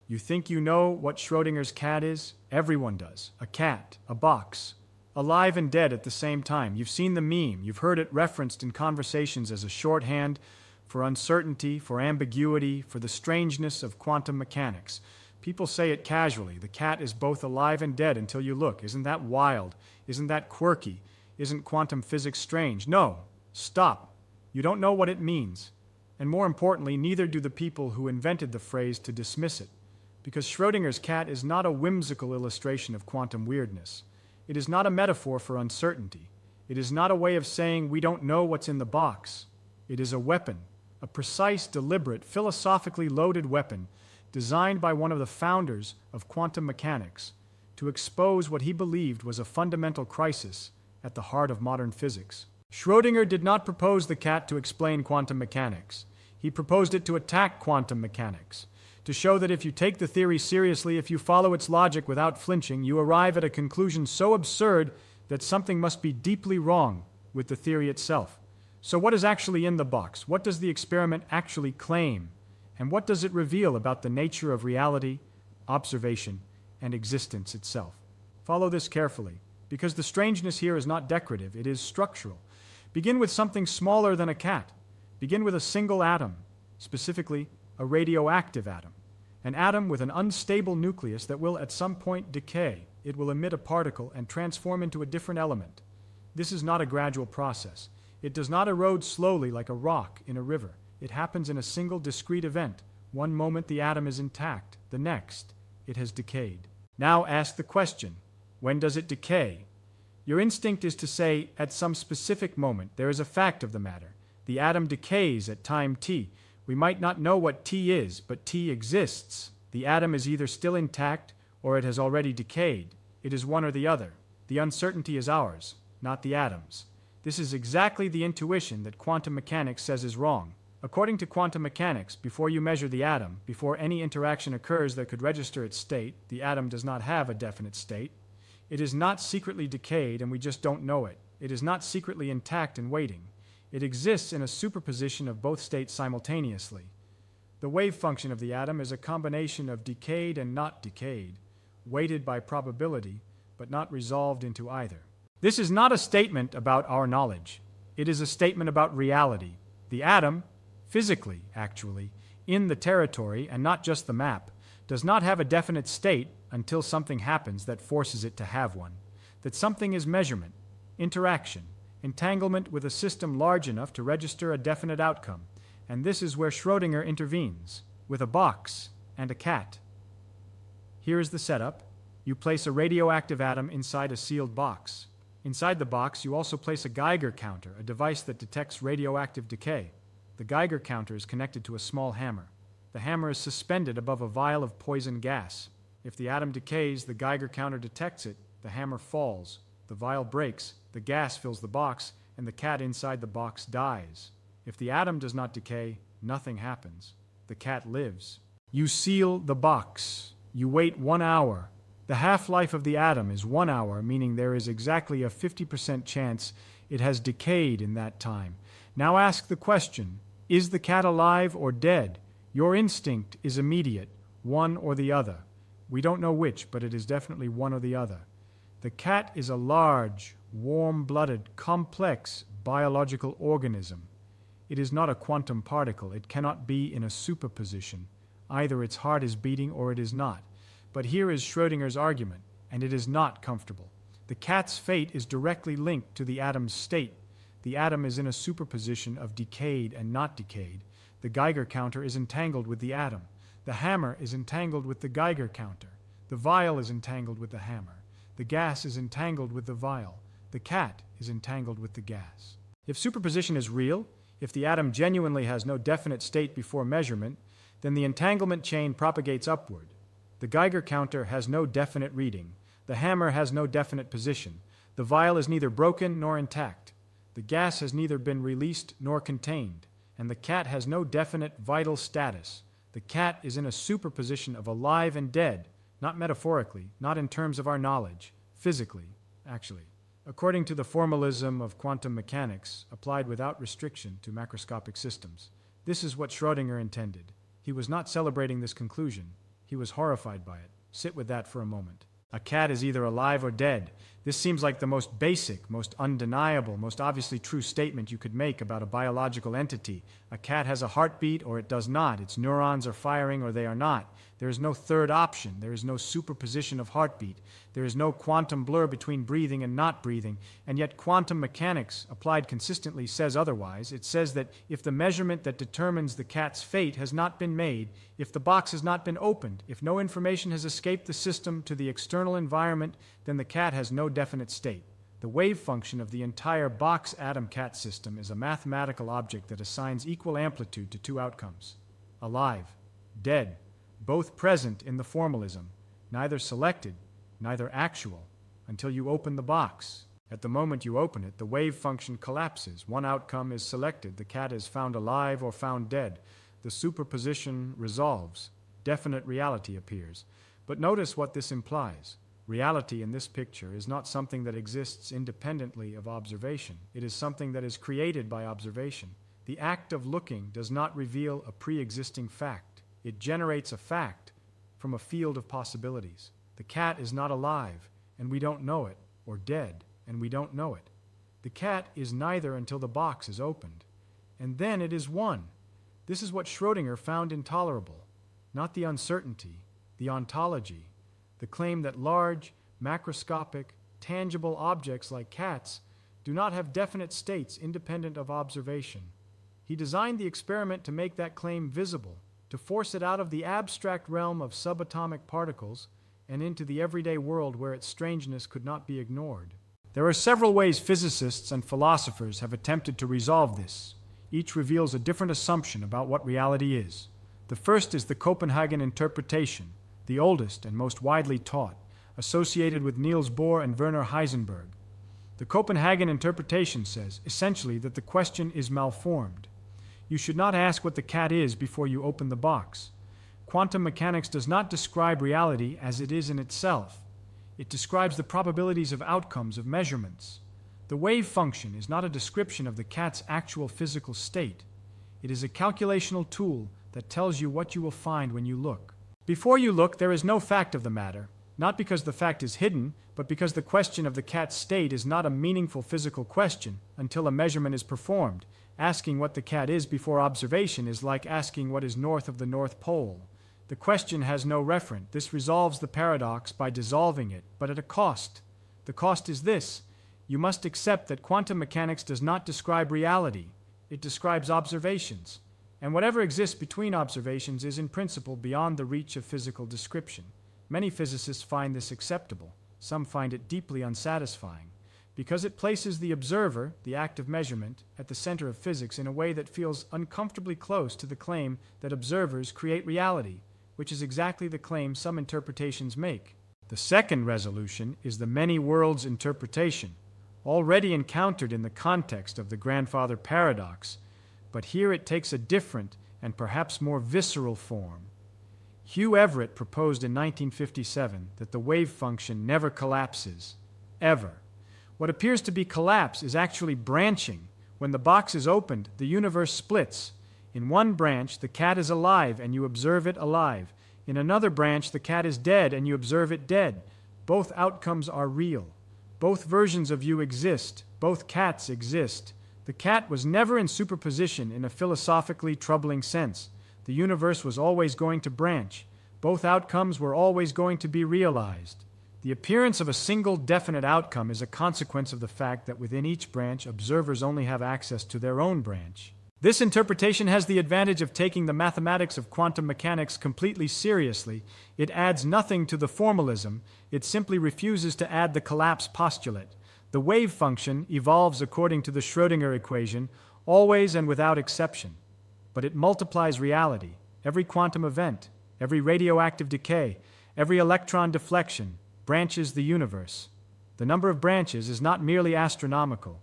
You think you know what Schrodinger's cat is? Everyone does. A cat, a box, alive and dead at the same time. You've seen the meme. You've heard it referenced in conversations as a shorthand for uncertainty, for ambiguity, for the strangeness of quantum mechanics. People say it casually. The cat is both alive and dead until you look. Isn't that wild? Isn't that quirky? Isn't quantum physics strange? No. Stop. You don't know what it means. And more importantly, neither do the people who invented the phrase to dismiss it. Because Schrodinger's cat is not a whimsical illustration of quantum weirdness. It is not a metaphor for uncertainty. It is not a way of saying we don't know what's in the box. It is a weapon, a precise, deliberate, philosophically loaded weapon designed by one of the founders of quantum mechanics to expose what he believed was a fundamental crisis at the heart of modern physics. Schrodinger did not propose the cat to explain quantum mechanics. He proposed it to attack quantum mechanics, to show that if you take the theory seriously, if you follow its logic without flinching, you arrive at a conclusion so absurd that something must be deeply wrong with the theory itself. So what is actually in the box? What does the experiment actually claim? And what does it reveal about the nature of reality, observation, and existence itself? Follow this carefully, because the strangeness here is not decorative, it is structural. Begin with something smaller than a cat. Begin with a single atom, specifically a radioactive atom. An atom with an unstable nucleus that will at some point decay. It will emit a particle and transform into a different element. This is not a gradual process. It does not erode slowly like a rock in a river. It happens in a single discrete event. One moment the atom is intact, the next it has decayed. Now ask the question, when does it decay? Your instinct is to say, at some specific moment. There is a fact of the matter. The atom decays at time t. We might not know what t is, but t exists. The atom is either still intact or it has already decayed. It is one or the other. The uncertainty is ours, not the atom's. This is exactly the intuition that quantum mechanics says is wrong. According to quantum mechanics, before you measure the atom, before any interaction occurs that could register its state, the atom does not have a definite state. It is not secretly decayed and we just don't know it. It is not secretly intact and waiting. It exists in a superposition of both states simultaneously. The wave function of the atom is a combination of decayed and not decayed, weighted by probability, but not resolved into either. This is not a statement about our knowledge. It is a statement about reality. The atom, physically, actually, in the territory and not just the map, does not have a definite state until something happens that forces it to have one. That something is measurement, interaction, entanglement with a system large enough to register a definite outcome. And this is where Schrodinger intervenes, with a box and a cat. Here is the setup. You place a radioactive atom inside a sealed box. Inside the box, you also place a Geiger counter, a device that detects radioactive decay. The Geiger counter is connected to a small hammer. The hammer is suspended above a vial of poison gas. If the atom decays, the Geiger counter detects it, the hammer falls, the vial breaks, the gas fills the box, and the cat inside the box dies. If the atom does not decay, nothing happens. The cat lives. You seal the box. You wait 1 hour. The half-life of the atom is 1 hour, meaning there is exactly a 50% chance it has decayed in that time. Now ask the question, is the cat alive or dead? Your instinct is immediate, one or the other. We don't know which, but it is definitely one or the other. The cat is a large, warm-blooded, complex biological organism. It is not a quantum particle. It cannot be in a superposition. Either its heart is beating or it is not. But here is Schrodinger's argument, and it is not comfortable. The cat's fate is directly linked to the atom's state. The atom is in a superposition of decayed and not decayed. The Geiger counter is entangled with the atom. The hammer is entangled with the Geiger counter. The vial is entangled with the hammer. The gas is entangled with the vial. The cat is entangled with the gas. If superposition is real, if the atom genuinely has no definite state before measurement, then the entanglement chain propagates upward. The Geiger counter has no definite reading. The hammer has no definite position. The vial is neither broken nor intact. The gas has neither been released nor contained. And the cat has no definite vital status. The cat is in a superposition of alive and dead, not metaphorically, not in terms of our knowledge, physically, actually. According to the formalism of quantum mechanics, applied without restriction to macroscopic systems. This is what Schrodinger intended. He was not celebrating this conclusion. He was horrified by it. Sit with that for a moment. A cat is either alive or dead. This seems like the most basic, most undeniable, most obviously true statement you could make about a biological entity. A cat has a heartbeat or it does not. Its neurons are firing or they are not. There is no third option. There is no superposition of heartbeat. There is no quantum blur between breathing and not breathing. And yet quantum mechanics, applied consistently, says otherwise. It says that if the measurement that determines the cat's fate has not been made, if the box has not been opened, if no information has escaped the system to the external environment, then the cat has no definite state. The wave function of the entire box atom cat system is a mathematical object that assigns equal amplitude to two outcomes: alive, dead, both present in the formalism, neither selected, neither actual, until you open the box. At the moment you open it, the wave function collapses. One outcome is selected. The cat is found alive or found dead. The superposition resolves. Definite reality appears. But notice what this implies. Reality in this picture is not something that exists independently of observation. It is something that is created by observation. The act of looking does not reveal a pre-existing fact. It generates a fact from a field of possibilities. The cat is not alive, and we don't know it, or dead, and we don't know it. The cat is neither until the box is opened, and then it is one. This is what Schrodinger found intolerable, not the uncertainty, the ontology, the claim that large, macroscopic, tangible objects like cats do not have definite states independent of observation. He designed the experiment to make that claim visible, to force it out of the abstract realm of subatomic particles and into the everyday world where its strangeness could not be ignored. There are several ways physicists and philosophers have attempted to resolve this. Each reveals a different assumption about what reality is. The first is the Copenhagen interpretation, the oldest and most widely taught, associated with Niels Bohr and Werner Heisenberg. The Copenhagen interpretation says, essentially, that the question is malformed. You should not ask what the cat is before you open the box. Quantum mechanics does not describe reality as it is in itself. It describes the probabilities of outcomes of measurements. The wave function is not a description of the cat's actual physical state. It is a calculational tool that tells you what you will find when you look. Before you look, there is no fact of the matter, not because the fact is hidden, but because the question of the cat's state is not a meaningful physical question until a measurement is performed. Asking what the cat is before observation is like asking what is north of the North Pole. The question has no referent. This resolves the paradox by dissolving it, but at a cost. The cost is this: you must accept that quantum mechanics does not describe reality. It describes observations. And whatever exists between observations is in principle beyond the reach of physical description. Many physicists find this acceptable. Some find it deeply unsatisfying, because it places the observer, the act of measurement, at the center of physics in a way that feels uncomfortably close to the claim that observers create reality, which is exactly the claim some interpretations make. The second resolution is the many worlds interpretation, already encountered in the context of the grandfather paradox, but here it takes a different and perhaps more visceral form. Hugh Everett proposed in 1957 that the wave function never collapses, ever. What appears to be collapse is actually branching. When the box is opened, the universe splits. In one branch, the cat is alive and you observe it alive. In another branch, the cat is dead and you observe it dead. Both outcomes are real. Both versions of you exist. Both cats exist. The cat was never in superposition in a philosophically troubling sense. The universe was always going to branch. Both outcomes were always going to be realized. The appearance of a single definite outcome is a consequence of the fact that within each branch, observers only have access to their own branch. This interpretation has the advantage of taking the mathematics of quantum mechanics completely seriously. It adds nothing to the formalism. It simply refuses to add the collapse postulate. The wave function evolves according to the Schrodinger equation, always and without exception. But it multiplies reality, every quantum event, every radioactive decay, every electron deflection, branches the universe. The number of branches is not merely astronomical.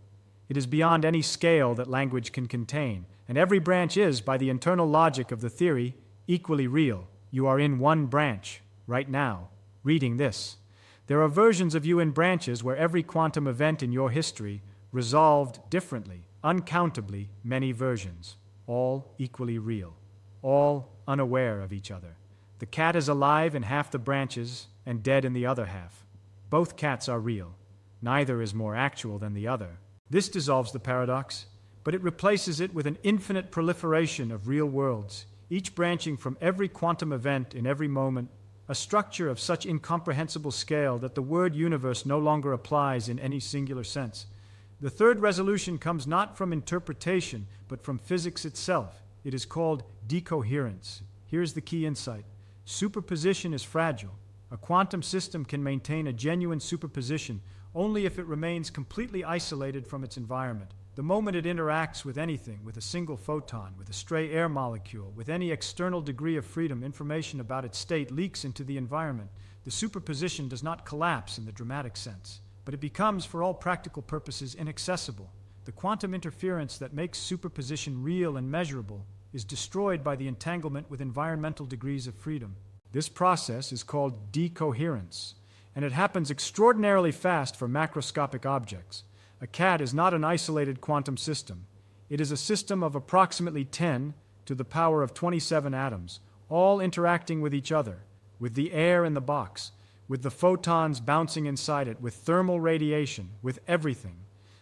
It is beyond any scale that language can contain, and every branch is, by the internal logic of the theory, equally real. You are in one branch, right now, reading this. There are versions of you in branches where every quantum event in your history resolved differently, uncountably many versions, all equally real, all unaware of each other. The The cat is alive in half the branches and dead in the other half. Both cats are real. Neither is more actual than the other. This dissolves the paradox, but it replaces it with an infinite proliferation of real worlds, each branching from every quantum event in every moment, a structure of such incomprehensible scale that the word universe no longer applies in any singular sense. The third resolution comes not from interpretation, but from physics itself. It is called decoherence. Here's the key insight. Superposition is fragile. A quantum system can maintain a genuine superposition only if it remains completely isolated from its environment. The moment it interacts with anything, with a single photon, with a stray air molecule, with any external degree of freedom, information about its state leaks into the environment. The superposition does not collapse in the dramatic sense, but it becomes, for all practical purposes, inaccessible. The quantum interference that makes superposition real and measurable is destroyed by the entanglement with environmental degrees of freedom. This process is called decoherence, and it happens extraordinarily fast for macroscopic objects. A cat is not an isolated quantum system. It is a system of approximately 10 to the power of 27 atoms, all interacting with each other, with the air in the box, with the photons bouncing inside it, with thermal radiation, with everything.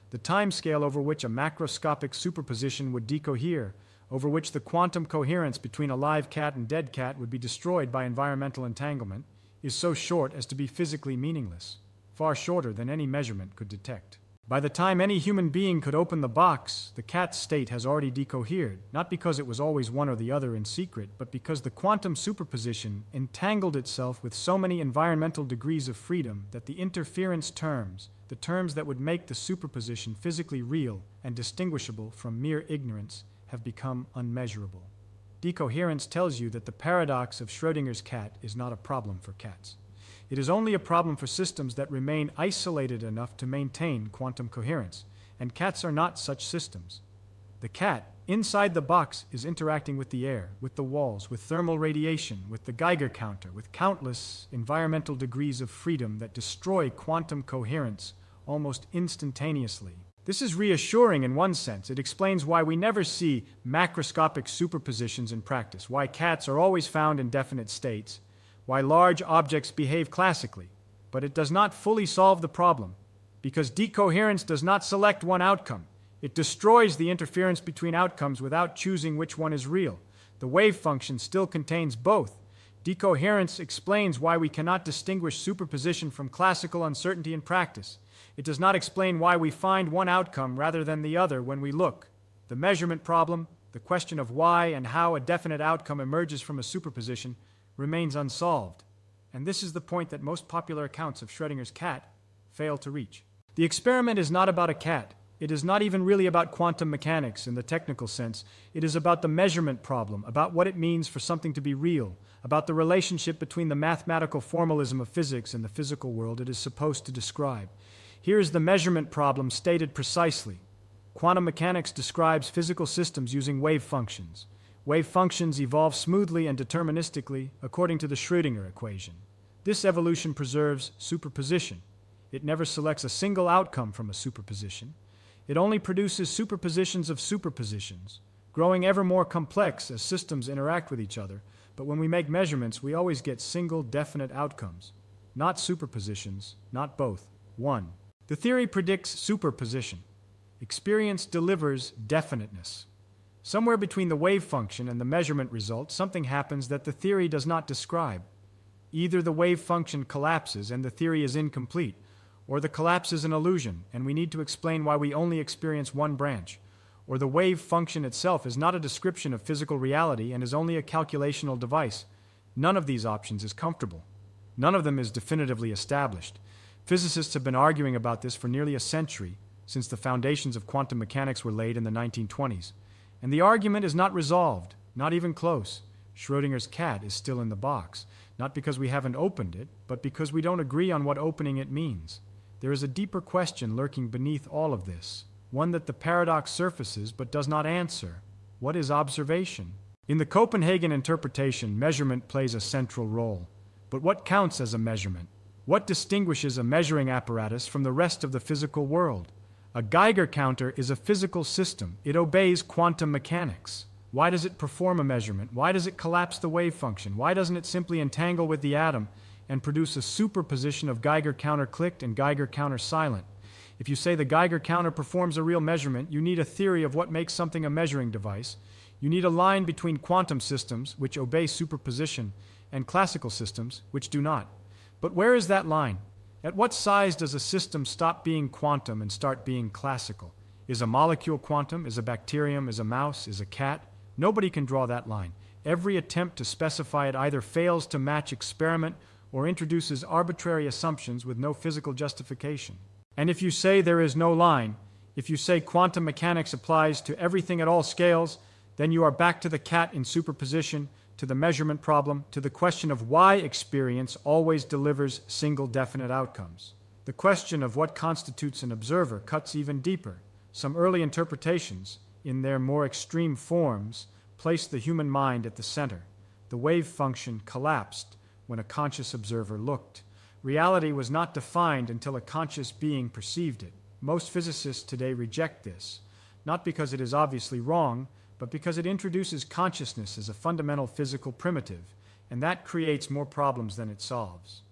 The timescale over which a macroscopic superposition would decohere, over which the quantum coherence between a live cat and dead cat would be destroyed by environmental entanglement, is so short as to be physically meaningless, far shorter than any measurement could detect. By the time any human being could open the box, the cat's state has already decohered, not because it was always one or the other in secret, but because the quantum superposition entangled itself with so many environmental degrees of freedom that the interference terms, the terms that would make the superposition physically real and distinguishable from mere ignorance, have become unmeasurable. Decoherence tells you that the paradox of Schrodinger's cat is not a problem for cats. It is only a problem for systems that remain isolated enough to maintain quantum coherence, and cats are not such systems. The cat, inside the box, is interacting with the air, with the walls, with thermal radiation, with the Geiger counter, with countless environmental degrees of freedom that destroy quantum coherence almost instantaneously. This is reassuring in one sense. It explains why we never see macroscopic superpositions in practice, why cats are always found in definite states, why large objects behave classically. But it does not fully solve the problem, because decoherence does not select one outcome. It destroys the interference between outcomes without choosing which one is real. The wave function still contains both. Decoherence explains why we cannot distinguish superposition from classical uncertainty in practice. It does not explain why we find one outcome rather than the other when we look. The measurement problem, the question of why and how a definite outcome emerges from a superposition, remains unsolved. And this is the point that most popular accounts of Schrodinger's cat fail to reach. The experiment is not about a cat. It is not even really about quantum mechanics in the technical sense. It is about the measurement problem, about what it means for something to be real, about the relationship between the mathematical formalism of physics and the physical world it is supposed to describe. Here is the measurement problem stated precisely. Quantum mechanics describes physical systems using wave functions. Wave functions evolve smoothly and deterministically according to the Schrodinger equation. This evolution preserves superposition. It never selects a single outcome from a superposition. It only produces superpositions of superpositions, growing ever more complex as systems interact with each other. But when we make measurements, we always get single, definite outcomes. Not superpositions, not both. 1. The theory predicts superposition. Experience delivers definiteness. Somewhere between the wave function and the measurement result, something happens that the theory does not describe. Either the wave function collapses and the theory is incomplete, or the collapse is an illusion and we need to explain why we only experience one branch, or the wave function itself is not a description of physical reality and is only a calculational device. None of these options is comfortable. None of them is definitively established. Physicists have been arguing about this for nearly a century, since the foundations of quantum mechanics were laid in the 1920s. And the argument is not resolved, not even close. Schrodinger's cat is still in the box, not because we haven't opened it, but because we don't agree on what opening it means. There is a deeper question lurking beneath all of this, one that the paradox surfaces but does not answer. What is observation? In the Copenhagen interpretation, measurement plays a central role. But what counts as a measurement? What distinguishes a measuring apparatus from the rest of the physical world? A Geiger counter is a physical system. It obeys quantum mechanics. Why does it perform a measurement? Why does it collapse the wave function? Why doesn't it simply entangle with the atom and produce a superposition of Geiger counter clicked and Geiger counter silent? If you say the Geiger counter performs a real measurement, you need a theory of what makes something a measuring device. You need a line between quantum systems, which obey superposition, and classical systems, which do not. But where is that line? At what size does a system stop being quantum and start being classical? Is a molecule quantum? Is a bacterium? Is a mouse? Is a cat? Nobody can draw that line. Every attempt to specify it either fails to match experiment or introduces arbitrary assumptions with no physical justification. And if you say there is no line, if you say quantum mechanics applies to everything at all scales, then you are back to the cat in superposition, to the measurement problem, to the question of why experience always delivers single definite outcomes. The question of what constitutes an observer cuts even deeper. Some early interpretations, in their more extreme forms, placed the human mind at the center. The wave function collapsed when a conscious observer looked. Reality was not defined until a conscious being perceived it. Most physicists today reject this, not because it is obviously wrong, but because it introduces consciousness as a fundamental physical primitive, and that creates more problems than it solves.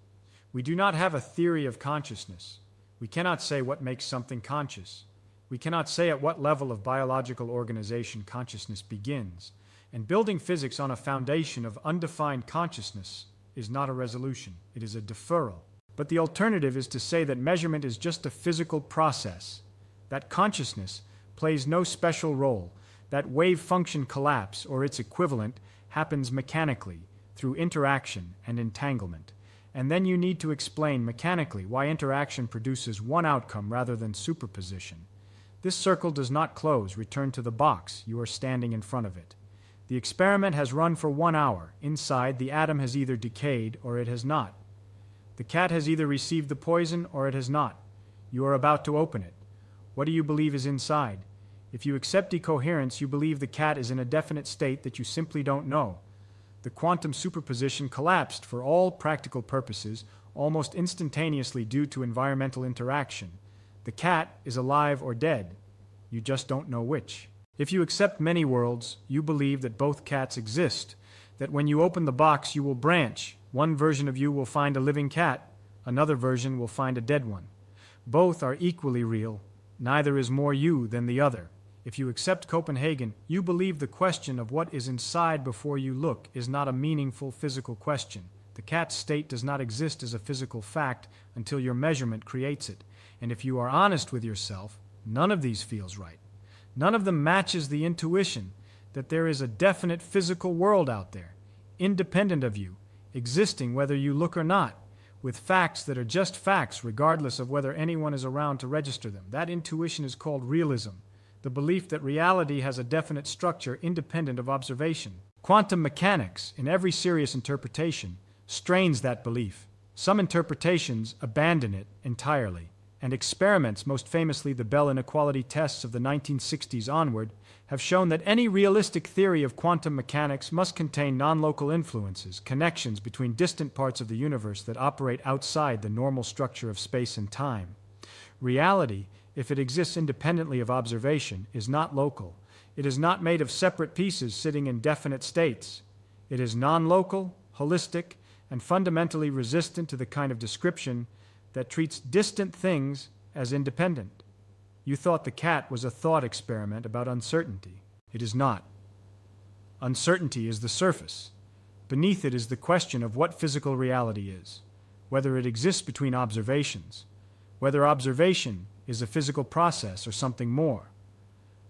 We do not have a theory of consciousness. We cannot say what makes something conscious. We cannot say at what level of biological organization consciousness begins, and building physics on a foundation of undefined consciousness is not a resolution, it is a deferral. But the alternative is to say that measurement is just a physical process, that consciousness plays no special role, that wave function collapse, or its equivalent, happens mechanically, through interaction and entanglement. And then you need to explain mechanically why interaction produces one outcome rather than superposition. This circle does not close. Return to the box. You are standing in front of it. The experiment has run for 1 hour. Inside, the atom has either decayed or it has not. The cat has either received the poison or it has not. You are about to open it. What do you believe is inside? If you accept decoherence, you believe the cat is in a definite state that you simply don't know. The quantum superposition collapsed for all practical purposes almost instantaneously due to environmental interaction. The cat is alive or dead. You just don't know which. If you accept many worlds, you believe that both cats exist, that when you open the box you will branch. One version of you will find a living cat, another version will find a dead one. Both are equally real. Neither is more you than the other. If you accept Copenhagen, you believe the question of what is inside before you look is not a meaningful physical question. The cat's state does not exist as a physical fact until your measurement creates it. And if you are honest with yourself, none of these feels right. None of them matches the intuition that there is a definite physical world out there, independent of you, existing whether you look or not, with facts that are just facts regardless of whether anyone is around to register them. That intuition is called realism, the belief that reality has a definite structure independent of observation. Quantum mechanics, in every serious interpretation, strains that belief. Some interpretations abandon it entirely, and experiments, most famously the Bell inequality tests of the 1960s onward, have shown that any realistic theory of quantum mechanics must contain non-local influences, connections between distant parts of the universe that operate outside the normal structure of space and time. Reality, if it exists independently of observation, is not local. It is not made of separate pieces sitting in definite states. It is non-local, holistic, and fundamentally resistant to the kind of description that treats distant things as independent. You thought the cat was a thought experiment about uncertainty. It is not. Uncertainty is the surface. Beneath it is the question of what physical reality is, whether it exists between observations, whether observation is a physical process or something more,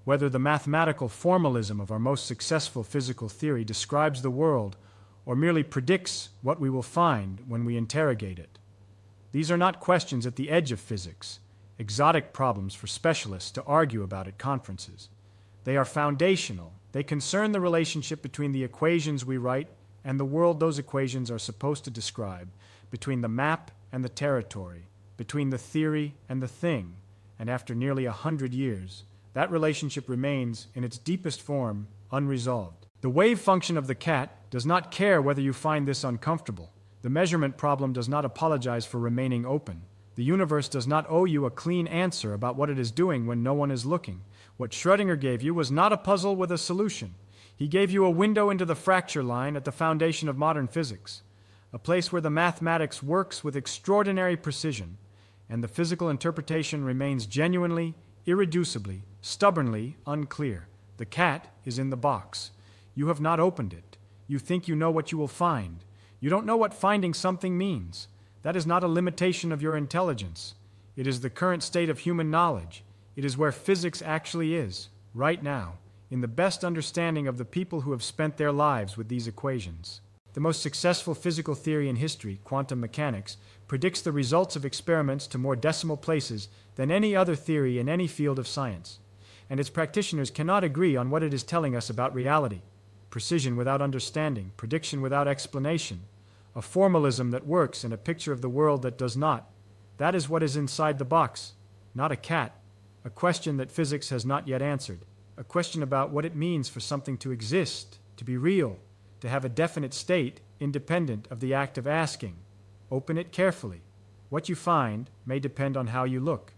whether the mathematical formalism of our most successful physical theory describes the world or merely predicts what we will find when we interrogate it. These are not questions at the edge of physics, exotic problems for specialists to argue about at conferences. They are foundational. They concern the relationship between the equations we write and the world those equations are supposed to describe, between the map and the territory, between the theory and the thing. And after nearly 100 years, that relationship remains, in its deepest form, unresolved. The wave function of the cat does not care whether you find this uncomfortable. The measurement problem does not apologize for remaining open. The universe does not owe you a clean answer about what it is doing when no one is looking. What Schrodinger gave you was not a puzzle with a solution. He gave you a window into the fracture line at the foundation of modern physics, a place where the mathematics works with extraordinary precision, and the physical interpretation remains genuinely, irreducibly, stubbornly unclear. The cat is in the box. You have not opened it. You think you know what you will find. You don't know what finding something means. That is not a limitation of your intelligence. It is the current state of human knowledge. It is where physics actually is, right now, in the best understanding of the people who have spent their lives with these equations. The most successful physical theory in history, quantum mechanics, predicts the results of experiments to more decimal places than any other theory in any field of science, and its practitioners cannot agree on what it is telling us about reality. Precision without understanding, prediction without explanation, a formalism that works and a picture of the world that does not. That is what is inside the box, not a cat, a question that physics has not yet answered, a question about what it means for something to exist, to be real, to have a definite state independent of the act of asking. Open it carefully. What you find may depend on how you look.